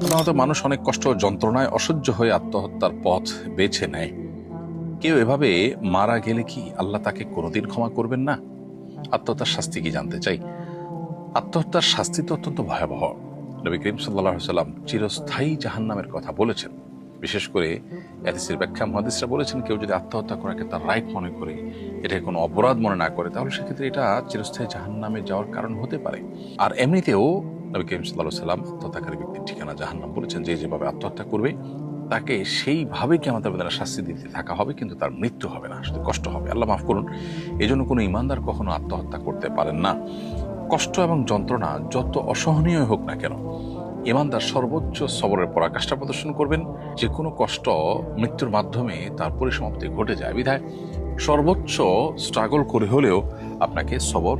সাধারণত মানুষ অনেক কষ্ট ও যন্ত্রণায় অসহ্য হয়ে আত্মহত্যার পথ বেছে নেয়। কেউ এভাবে মারা গেলে কি আল্লাহ তাকে কোনোদিন ক্ষমা করবেন না? আত্মহত্যার শাস্তি কি জানতে চাই? আত্মহত্যার শাস্তি তো অত্যন্ত ভয়াবহ। নবী করিম সাল্লাল্লাহু আলাইহি ওয়াসাল্লাম চিরস্থায়ী জাহান্নামের কথা বলেছেন। বিশেষ করে হাদিসের ব্যাখ্যা মুহাদ্দিসরা বলেছেন, কেউ যদি আত্মহত্যা করাকে তার রাইট মনে করে, এটাকে কোনো অপরাধ মনে না করে, তাহলে সেক্ষেত্রে এটা চিরস্থায়ী জাহান্নামে যাওয়ার কারণ হতে পারে। আর এমনিতেও নবী করিম সাল্লাল্লাহু আলাইহি ওয়াসাল্লাম আত্মহত্যাকারী ব্যক্তির ঠিকানা জাহান্নাম বলেছেন। যে যেভাবে আত্মহত্যা করবে তাকে সেইভাবে কিয়ামতের ময়দানে শাস্তি দিতে থাকা হবে, কিন্তু তার মৃত্যু হবে না, শুধু কষ্ট হবে। আল্লাহ মাফ করুন। এই জন্য কোনো ইমানদার কখনো আত্মহত্যা করতে পারেন না। কষ্ট এবং যন্ত্রণা যত অসহনীয় হোক না কেন, ইমানদার সর্বোচ্চ সবরের পরাকাষ্ঠা প্রদর্শন করবেন। যে কোনো কষ্ট মৃত্যুর মাধ্যমে তার পরিসমাপ্তি ঘটে যায়, বিধায় সর্বোচ্চ স্ট্রাগল করে হলেও আপনাকে সবর